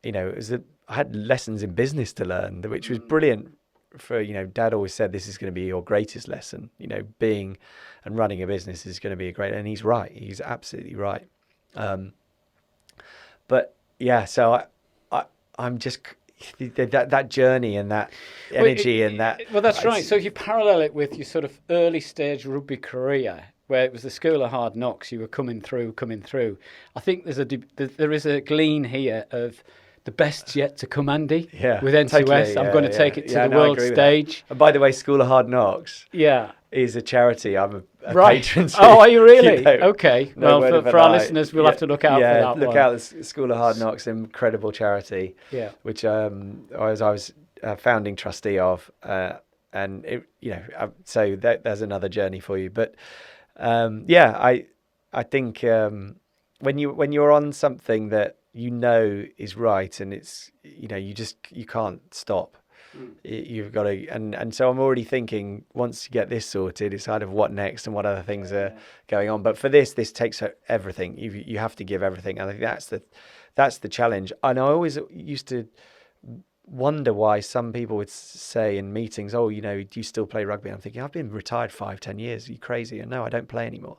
I had lessons in business to learn, which was brilliant for, Dad always said, this is going to be your greatest lesson, being and running a business is going to be a great, and he's right. He's absolutely right. But yeah, so I'm just, that journey and that energy Well, that's right. So if you parallel it with your sort of early stage rugby career, where it was the school of hard knocks. You were coming through. I think there is a glean here of the best's yet to come, Andy. Yeah, with N2S, totally, I'm going to take it to the no, world stage. And by the way, School of Hard Knocks is a charity I'm a patron to. Oh, are you really? You know, okay. no well, for our listeners, we'll have to look out for that look one. out. The School of Hard Knocks, incredible charity. Yeah. Which I was founding trustee of, and it, so there's another journey for you. But I think when you're on something that is right, and it's you can't stop. You've got to, and so I'm already thinking, once you get this sorted, it's kind of what next and what other things are going on. But for this takes everything. You have to give everything. And I think that's the challenge. And I always used to wonder why some people would say in meetings, "Oh, do you still play rugby?" I'm thinking, I've been retired 5-10 years. Are you crazy? And no, I don't play anymore.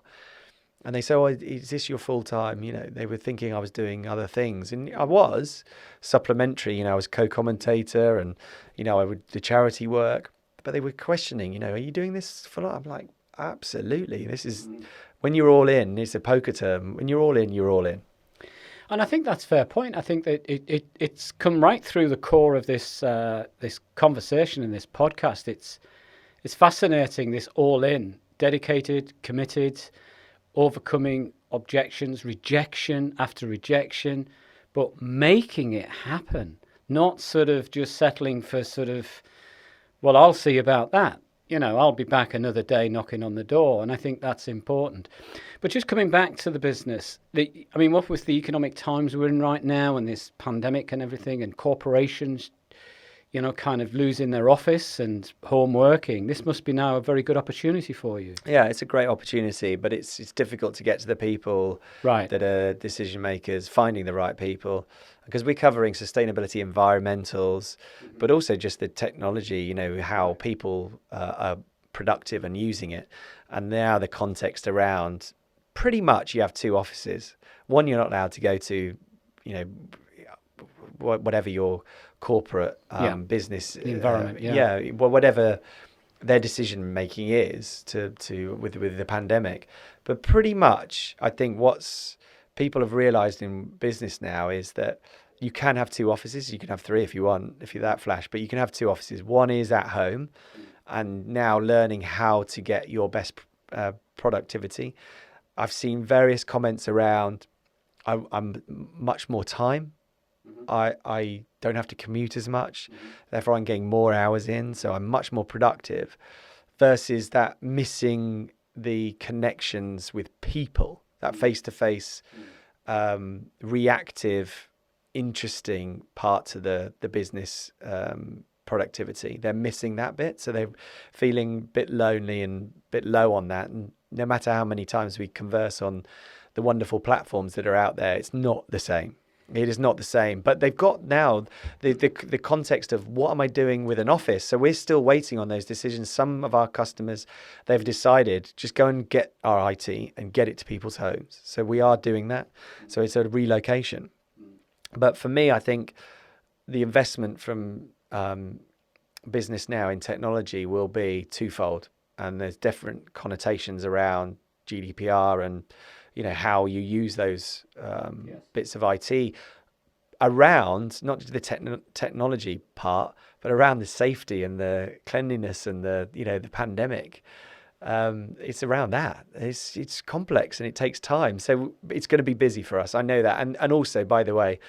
And they say, "Oh, is this your full time?" They were thinking I was doing other things, and I was supplementary. I was co-commentator, and I would do charity work. But they were questioning, "Are you doing this for life?" I'm like, "Absolutely. This is when you're all in. It's a poker term. When you're all in, you're all in." And I think that's a fair point. I think that it's come right through the core of this this conversation and this podcast. It's fascinating. This all in, dedicated, committed, overcoming objections, rejection after rejection, but making it happen, not sort of just settling for sort of, well, I'll see about that. I'll be back another day knocking on the door. And I think that's important. But just coming back to the business, what with the economic times we're in right now and this pandemic and everything, and corporations, kind of losing their office and home working, this must be now a very good opportunity for you. Yeah, it's a great opportunity, but it's difficult to get to the people that are decision makers, finding the right people, because we're covering sustainability, environmentals, but also just the technology, how people are productive and using it. And now the context around, pretty much you have two offices. One, you're not allowed to go to, whatever your corporate business the environment, whatever their decision making is with the pandemic. But pretty much, I think what's people have realized in business now is that you can have two offices. You can have three if you want, if you're that flash, but you can have two offices. One is at home, and now learning how to get your best productivity. I've seen various comments around I'm much more time. I don't have to commute as much, therefore I'm getting more hours in, so I'm much more productive, versus that missing the connections with people, that face-to-face, reactive, interesting part to the business productivity. They're missing that bit, so they're feeling a bit lonely and a bit low on that. And no matter how many times we converse on the wonderful platforms that are out there, it's not the same. It is not the same, but they've got now the context of what am I doing with an office? So we're still waiting on those decisions. Some of our customers, they've decided just go and get our IT and get it to people's homes. So we are doing that. So it's a relocation. But for me, I think the investment from business now in technology will be twofold. And there's different connotations around GDPR and how you use those bits of IT around not just the technology part, but around the safety and the cleanliness and the the pandemic. It's around that. It's complex and it takes time, so it's going to be busy for us. I know that, and also, by the way,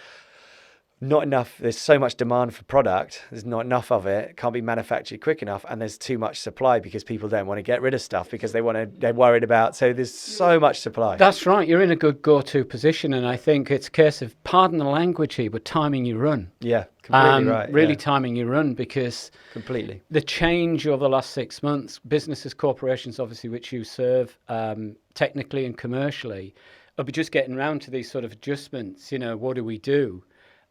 not enough. There's so much demand for product. There's not enough of it. It can't be manufactured quick enough, and there's too much supply because people don't want to get rid of stuff because they're worried about. So there's so much supply. That's right. You're in a good go-to position, and I think it's a case of, pardon the language here, but timing your run. Yeah, completely right. Really timing your run, because completely the change over the last 6 months, businesses, corporations, obviously, which you serve, technically and commercially, are just getting around to these sort of adjustments. What do we do?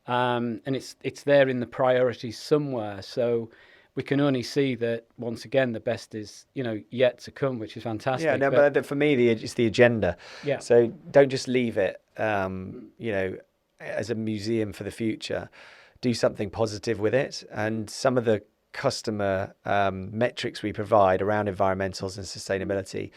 And it's there in the priorities somewhere. So we can only see that, once again, the best is yet to come, which is fantastic. Yeah, no, but for me, it's the agenda. Yeah. So don't just leave it, as a museum for the future. Do something positive with it. And some of the customer metrics we provide around environmentals and sustainability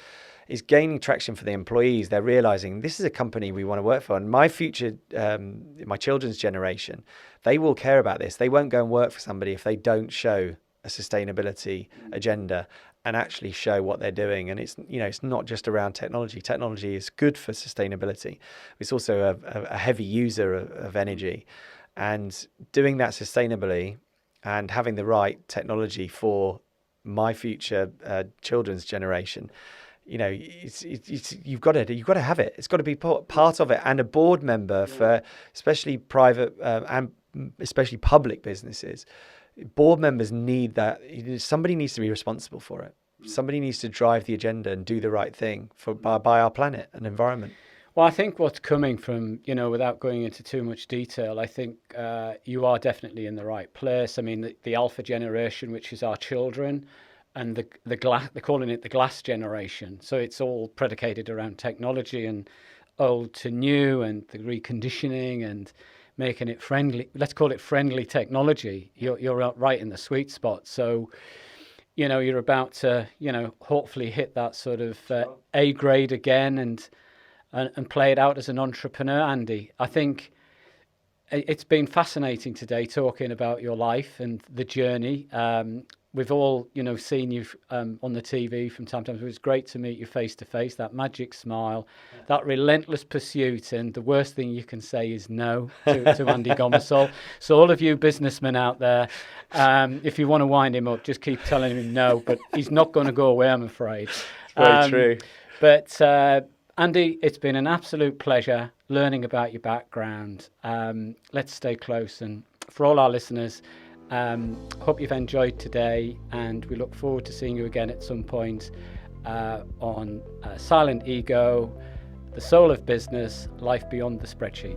is gaining traction for the employees. They're realizing this is a company we want to work for. And my future, my children's generation, they will care about this. They won't go and work for somebody if they don't show a sustainability agenda and actually show what they're doing. And it's, you know, it's not just around technology. Technology is good for sustainability. It's also a heavy user of energy. And doing that sustainably and having the right technology for my future children's generation, you know, you've got to have it. It's got to be part of it. And a board member for especially private and especially public businesses, board members need that. Somebody needs to be responsible for it. Somebody needs to drive the agenda and do the right thing by our planet and environment. Well, I think what's coming from, you know, without going into too much detail, I think you are definitely in the right place. I mean, the alpha generation, which is our children, and the glass, they're calling it the glass generation. So it's all predicated around technology and old to new and the reconditioning and making it friendly. Let's call it friendly technology. You're right in the sweet spot. So, you know, you're about to, you know, hopefully hit that sort of A grade again and play it out as an entrepreneur, Andy. I think it's been fascinating today talking about your life and the journey. We've all, you know, seen you on the TV from time to time. It was great to meet you face to face, that magic smile, that relentless pursuit. And the worst thing you can say is no to Andy Gomarsall. So all of you businessmen out there, if you want to wind him up, just keep telling him no, but he's not going to go away, I'm afraid. Very true. But Andy, it's been an absolute pleasure learning about your background. Let's stay close. And for all our listeners, hope you've enjoyed today, and we look forward to seeing you again at some point on SilentEgo, The Soul of Business, Life Beyond the Spreadsheet.